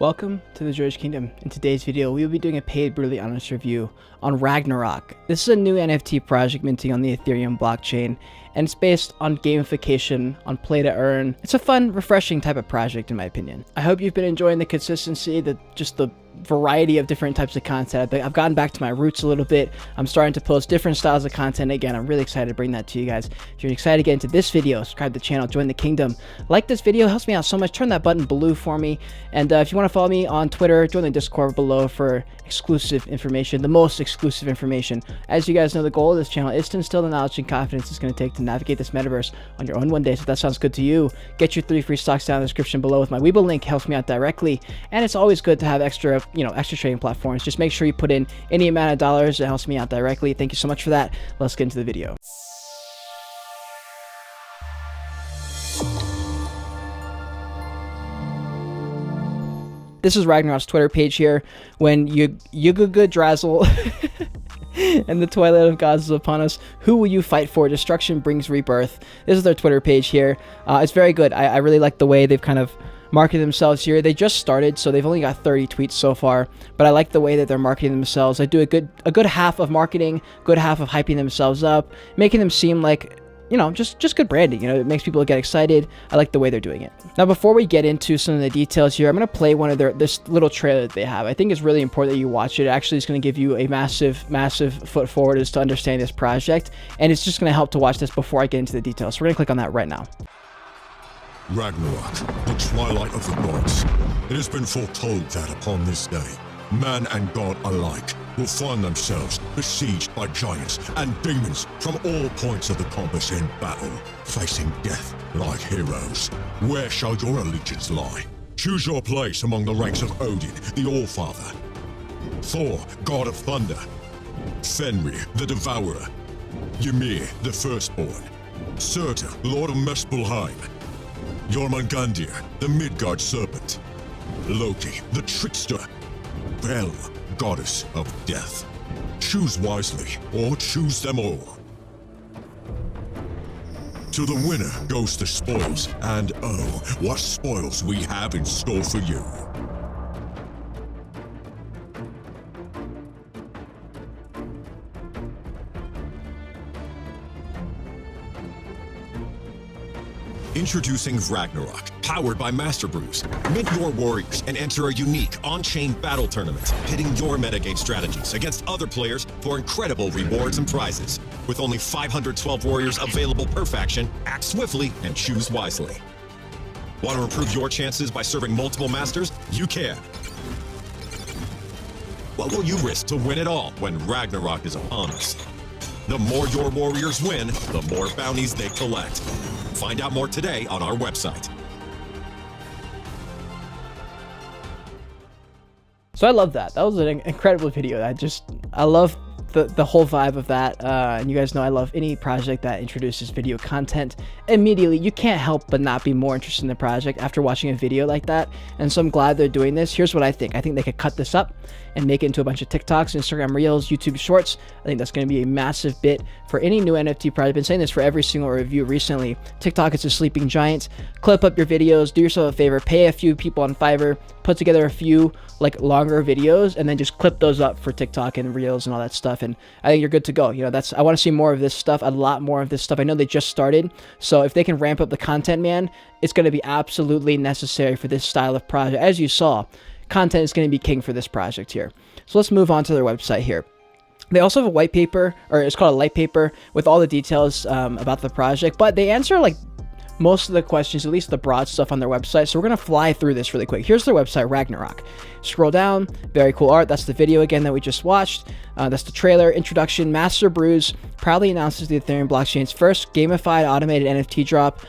Welcome to the Joyage Kingdom. In today's video, we will be doing a paid brutally honest review on Ragnarök. This is a new NFT project minting on the Ethereum blockchain, and it's based on gamification, on play to earn. It's a fun, refreshing type of project in my opinion. I hope you've been enjoying the consistency, just the variety of different types of content. I've gotten back to my roots a little bit. I'm starting to post different styles of content again. I'm really excited to bring that to you guys. If you're excited to get into this video, subscribe to the channel, join the kingdom. Like this video, it helps me out so much. Turn that button blue for me. And if you want to follow me on Twitter, join the Discord below for exclusive information, the most exclusive information. As you guys know, the goal of this channel is to instill the knowledge and confidence it's going to take to navigate this metaverse on your own one day. So if that sounds good to you, get your 3 free stocks down in the description below with my Webull link. Helps me out directly. And it's always good to have extra trading platforms. Just make sure you put in any amount of dollars. It helps me out directly. Thank you so much for that. Let's get into the video. This is Ragnarok's Twitter page here. When Yuguga Drazzle and the twilight of gods is upon us, who will you fight for? Destruction brings rebirth. This is their Twitter page here. It's very good. I really like the way they've kind of marketed themselves here. They just started, so they've only got 30 tweets so far, but I like the way that they're marketing themselves. They do a good half of marketing, good half of hyping themselves up, making them seem like, just good branding. It makes people get excited. I like the way they're doing it. Now, before we get into some of the details here, I'm going to play one of this little trailer that they have. I think it's really important that you watch it. It actually is going to give you a massive foot forward as to understand this project, and it's just going to help to watch this before I get into the details. So we're going to click on that right now. Ragnarök, the twilight of the gods. It has been foretold that upon this day, man and god alike will find themselves besieged by giants and demons from all points of the compass in battle, facing death like heroes. Where shall your allegiance lie? Choose your place among the ranks of Odin, the Allfather, Thor, god of thunder, Fenrir, the devourer, Ymir, the firstborn, Surtur, lord of Muspelheim, Jormungandr, the Midgard serpent, Loki, the trickster, Bel, goddess of death. Choose wisely, or choose them all. To the winner goes the spoils, and oh, what spoils we have in store for you. Introducing Ragnarök, powered by Master Brews. Mint your warriors and enter a unique on-chain battle tournament, pitting your metagame strategies against other players for incredible rewards and prizes. With only 512 warriors available per faction, act swiftly and choose wisely. Want to improve your chances by serving multiple masters? You can. What will you risk to win it all when Ragnarök is upon us? The more your warriors win, the more bounties they collect. Find out more today on our website. So I love that. That was an incredible video. I love the whole vibe of that. And you guys know I love any project that introduces video content immediately. You can't help but not be more interested in the project after watching a video like that. And so I'm glad they're doing this. Here's what I think. I think they could cut this up and make it into a bunch of TikToks, Instagram Reels, YouTube Shorts. I think that's going to be a massive bit for any new NFT project. I've been saying this for every single review recently. TikTok is a sleeping giant. Clip up your videos, do yourself a favor, pay a few people on Fiverr, put together a few longer videos, and then just clip those up for TikTok and Reels and all that stuff. And I think you're good to go. I want to see more of this stuff, a lot more of this stuff. I know they just started, so if they can ramp up the content, man, it's going to be absolutely necessary for this style of project. As you saw, content is going to be king for this project here. So let's move on to their website here. They also have a white paper, or it's called a light paper, with all the details about the project, but they answer most of the questions, at least the broad stuff on their website. So we're going to fly through this really quick. Here's their website, Ragnarök. Scroll down, very cool art. That's the video again that we just watched. That's the trailer. Introduction, Master Brews proudly announces the Ethereum blockchain's first gamified automated NFT drop.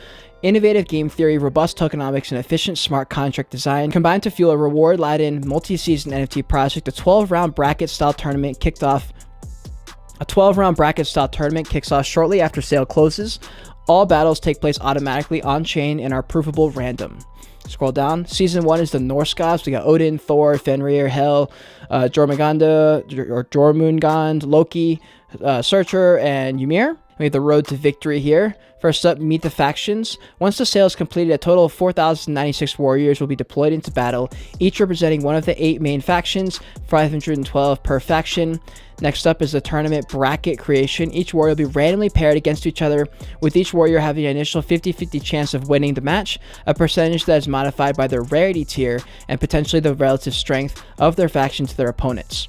Innovative game theory, robust tokenomics, and efficient smart contract design combined to fuel a reward-laden multi-season NFT project. A 12-round bracket-style tournament kicks off shortly after sale closes. All battles take place automatically on-chain and are provable random. Scroll down. Season 1 is the Norse gods. We got Odin, Thor, Fenrir, Hel, Jormungand, Loki, Surtur, and Ymir. We have the road to victory here. First up, meet the factions. Once the sale is completed, a total of 4,096 warriors will be deployed into battle, each representing one of the 8 main factions, 512 per faction. Next up is the tournament bracket creation. Each warrior will be randomly paired against each other, with each warrior having an initial 50-50 chance of winning the match, a percentage that is modified by their rarity tier and potentially the relative strength of their faction to their opponents.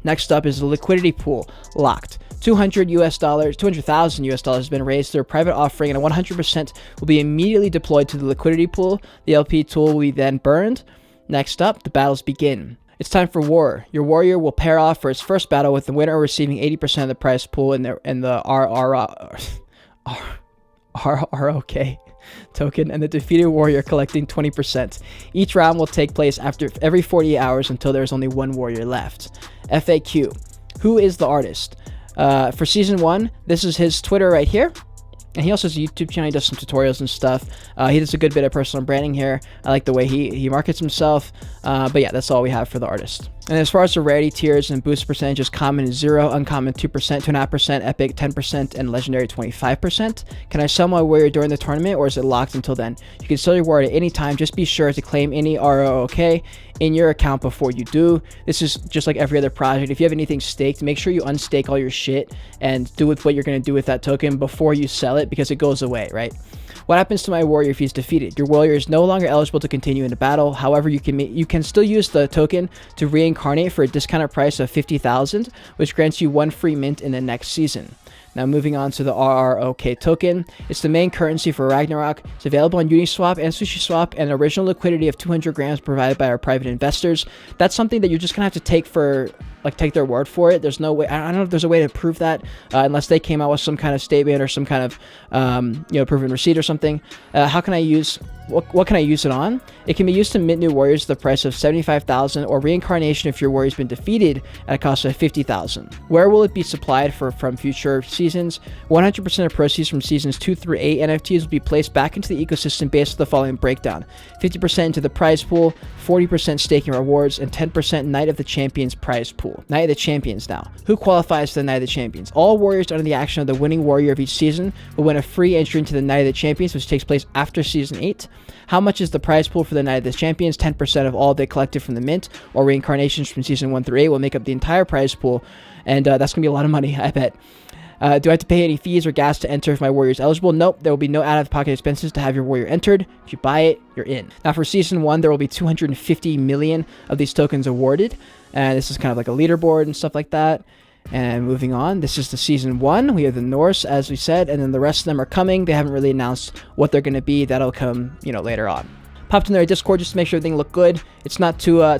Next up is the liquidity pool, locked. $200,000 has been raised through a private offering, and 100% will be immediately deployed to the liquidity pool. The LP tool will be then burned. Next up, the battles begin. It's time for war. Your warrior will pair off for its first battle, with the winner receiving 80% of the prize pool in the RROK token, and the defeated warrior collecting 20%. Each round will take place after every 48 hours until there is only one warrior left. FAQ. Who is the artist? For Season 1, this is his Twitter right here. And he also has a YouTube channel. He does some tutorials and stuff. He does a good bit of personal branding here. I like the way he markets himself. But yeah, that's all we have for the artist. And as far as the rarity tiers and boost percentages, common is 0, uncommon 2%, 2.5%, epic 10%, and legendary 25%. Can I sell my warrior during the tournament, or is it locked until then? You can sell your warrior at any time. Just be sure to claim any ROK in your account before you do. This is just like every other project. If you have anything staked, make sure you unstake all your shit and do with what you're going to do with that token before you sell it, because it goes away, right? What happens to my warrior if he's defeated? Your warrior is no longer eligible to continue into battle. However, you can still use the token to reincarnate for a discounted price of 50,000, which grants you 1 free mint in the next season. Now moving on to the RROK token. It's the main currency for Ragnarök. It's available on Uniswap and SushiSwap, and an original liquidity of 200 grams provided by our private investors. That's something that you're just gonna have to take their word for it. There's no way, I don't know if there's a way to prove that, unless they came out with some kind of statement or some kind of proven receipt or something. How can I use, what can I use it on? It can be used to mint new warriors at the price of 75,000, or reincarnation if your warrior's been defeated at a cost of 50,000. Where will it be supplied from future seasons? 100% of proceeds from seasons 2 through 8 NFTs will be placed back into the ecosystem based on the following breakdown: 50% into the prize pool, 40% staking rewards, and 10% Night of the Champions prize pool. Night of the Champions now. Who qualifies for the Night of the Champions? All warriors under the action of the winning warrior of each season will win a free entry into the Night of the Champions, which takes place after Season 8. How much is the prize pool for the Night of the Champions? 10% of all they collected from the mint or reincarnations from Season 1 through 8 will make up the entire prize pool, and that's going to be a lot of money, I bet. Do I have to pay any fees or gas to enter if my warrior is eligible? Nope, there will be no out-of-pocket expenses to have your warrior entered. If you buy it, you're in. Now for Season 1, there will be 250 million of these tokens awarded, and this is kind of like a leaderboard and stuff like that. And moving on, this is the Season 1. We have the Norse, as we said, and then the rest of them are coming. They haven't really announced what they're going to be. That'll come, later on. Popped in their Discord just to make sure everything looked good. It's not too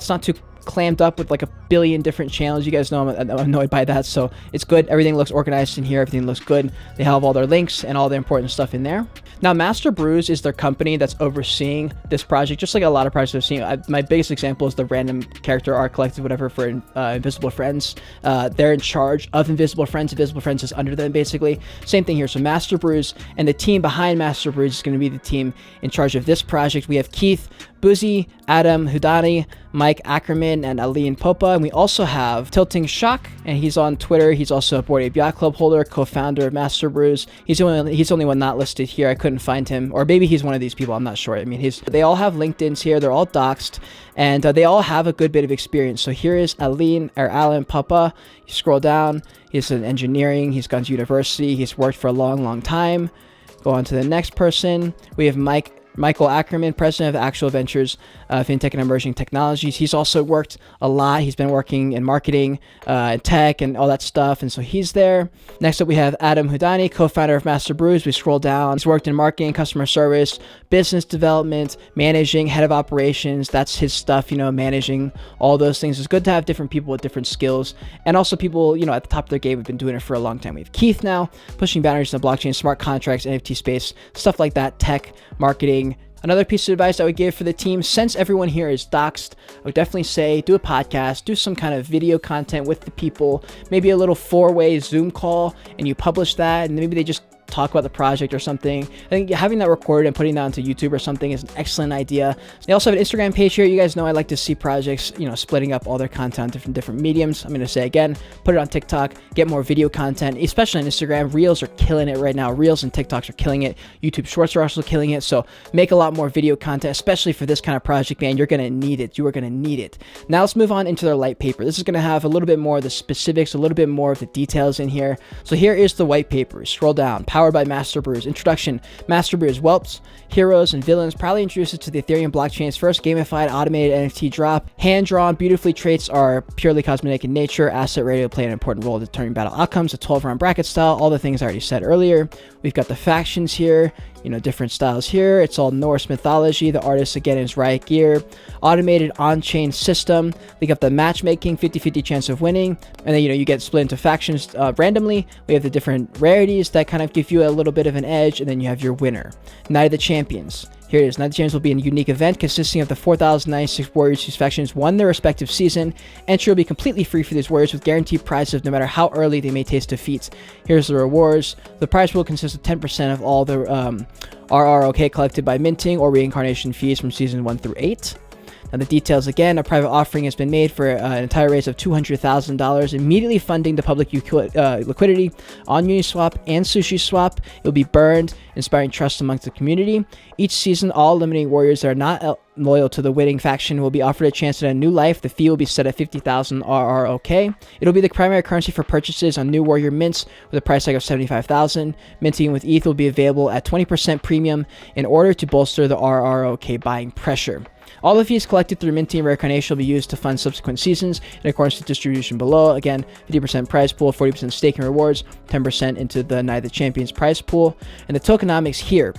clammed up with like a billion different channels. You guys know I'm annoyed by that, so it's good. Everything looks organized in here. Everything looks good. They have all their links and all the important stuff in there. Now, Master Brews is their company that's overseeing this project, just like a lot of projects I've seen. My biggest example is the random character art collective, whatever, for Invisible Friends. They're in charge of Invisible Friends. Invisible Friends is under them, basically. Same thing here. So Master Brews and the team behind Master Brews is going to be the team in charge of this project. We have Keith Buzzi, Adam Hudani, Mike Ackerman, and Aline Popa. And we also have Tilting Shock, and he's on Twitter. He's also a Bored Ape Yacht Club holder, co-founder of Master Brews. He's the only one not listed here. I couldn't find him, or maybe he's one of these people. I'm not sure. I mean, they all have LinkedIn's here. They're all doxed, and they all have a good bit of experience. So here is Aline Popa. You scroll down. He's in engineering. He's gone to university. He's worked for a long, long time. Go on to the next person. We have Michael Ackerman, president of Actual Ventures, FinTech and Emerging Technologies. He's also worked a lot. He's been working in marketing, tech, and all that stuff, and so he's there. Next up, we have Adam Hudani, co-founder of Master Brews. We scroll down. He's worked in marketing, customer service, business development, managing, head of operations. That's his stuff, managing all those things. It's good to have different people with different skills, and also people, at the top of their game have been doing it for a long time. We have Keith now, pushing boundaries in the blockchain, smart contracts, NFT space, stuff like that, tech, marketing. Another piece of advice I would give for the team, since everyone here is doxed, I would definitely say do a podcast, do some kind of video content with the people, maybe a little 4-way Zoom call, and you publish that, and maybe they just talk about the project or something. I think having that recorded and putting that onto YouTube or something is an excellent idea. They also have an Instagram page here. You guys know I like to see projects, you know, splitting up all their content in different mediums. I'm going to say again, put it on TikTok, get more video content, especially on Instagram. Reels are killing it right now. Reels and TikToks are killing it. YouTube Shorts are also killing it. So make a lot more video content, especially for this kind of project, man. You're going to need it. You are going to need it. Now let's move on into their light paper. This is going to have a little bit more of the specifics, a little bit more of the details in here. So here is the white paper. Scroll down. Powered by Master Brews. Introduction. Master Brews whelps, heroes, and villains proudly introduces to the Ethereum blockchain's first gamified automated NFT drop. Hand-drawn, beautifully traits are purely cosmetic in nature. Asset ready to play an important role in determining battle outcomes. A 12-round bracket style. All the things I already said earlier. We've got the factions here. You know, different styles here. It's all Norse mythology. The artist again is Riot Gear. Automated on-chain system. We got the matchmaking, 50-50 chance of winning. And then, you know, you get split into factions randomly. We have the different rarities that kind of give you a little bit of an edge. And then you have your winner. Night of the Champions. Here it is. Night of the Champions will be a unique event consisting of the 4,096 warriors whose factions won their respective season. Entry will be completely free for these warriors with guaranteed prizes no matter how early they may taste defeats. Here's the rewards. The prize will consist of 10% of all the RROK collected by minting or reincarnation fees from season 1 through 8. Now the details again, a private offering has been made for an entire raise of $200,000, immediately funding the public liquidity on Uniswap and SushiSwap. It will be burned, inspiring trust amongst the community. Each season, all eliminating warriors that are not loyal to the winning faction will be offered a chance at a new life. The fee will be set at 50,000 RROK. It'll be the primary currency for purchases on new warrior mints with a price tag of 75,000. Minting with ETH will be available at 20% premium in order to bolster the RROK buying pressure. All the fees collected through minting and reincarnation will be used to fund subsequent seasons in accordance with distribution below. Again, 50% prize pool, 40% staking rewards, 10% into the Night of the Champions prize pool. And the tokenomics here.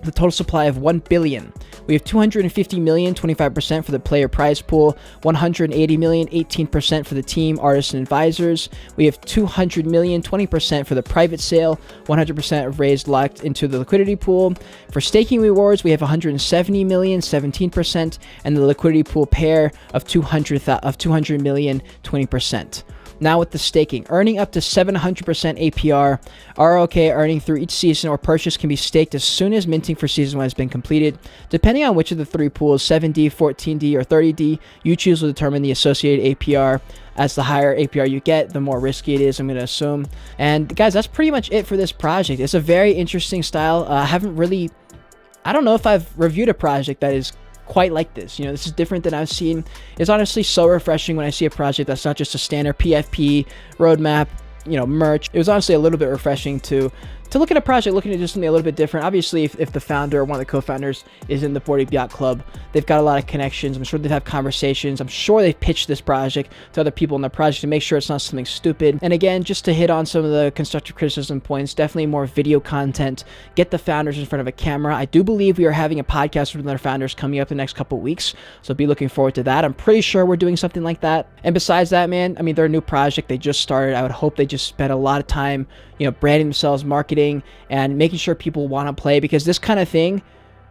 The total supply of 1 billion. We have 250 million, 25% for the player prize pool, 180 million, 18% for the team, artists, and advisors. We have 200 million, 20% for the private sale, 100% of raised locked into the liquidity pool. For staking rewards, we have 170 million, 17%, and the liquidity pool pair of 200 million, 20%. Now with the staking, earning up to 700% APR, ROK earning through each season or purchase can be staked as soon as minting for season 1 has been completed. Depending on which of the three pools, 7D, 14D, or 30D, you choose will determine the associated APR. As the higher APR you get, the more risky it is, I'm going to assume. And guys, that's pretty much it for this project. It's a very interesting style. I don't know if I've reviewed a project that is quite like this. You know, this is different than I've seen. It's honestly so refreshing when I see a project that's not just a standard PFP roadmap, you know, merch. It was honestly a little bit refreshing to look at a project, looking at just something a little bit different. Obviously, if the founder or one of the co-founders is in the Bored Ape Yacht Club, they've got a lot of connections. I'm sure they've had conversations. I'm sure they've pitched this project to other people in the project to make sure it's not something stupid. And again, just to hit on some of the constructive criticism points, definitely more video content. Get the founders in front of a camera. I do believe we are having a podcast with their founders coming up the next couple weeks, so be looking forward to that. I'm pretty sure we're doing something like that. And besides that, man, I mean, they're a new project. They just started. I would hope they just spent a lot of time, you know, branding themselves, marketing, and making sure people want to play, because this kind of thing,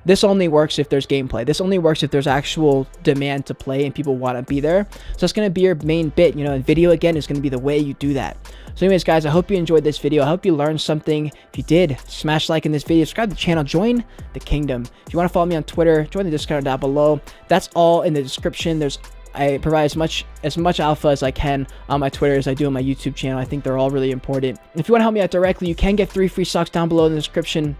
this only works if there's gameplay. This only works if there's actual demand to play and people want to be there. So it's going to be your main bit, you know, and video again is going to be the way you do that. So anyways, guys, I hope you enjoyed this video. I hope you learned something. If you did, smash like in this video, subscribe to the channel, join the kingdom. If you want to follow me on Twitter, join the Discord down below. That's all in the description. I provide as much alpha as I can on my Twitter as I do on my YouTube channel. I think they're all really important. If you want to help me out directly, you can get 3 free stocks down below in the description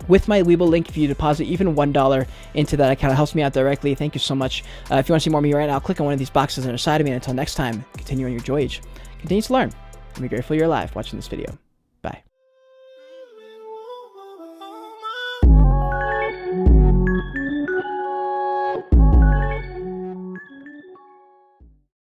with my Webull link. If you deposit even $1 into that account, it helps me out directly. Thank you so much. If you want to see more of me right now, click on one of these boxes on the side of me. And until next time, continue on your Joyage. Continue to learn. And be grateful you're alive watching this video.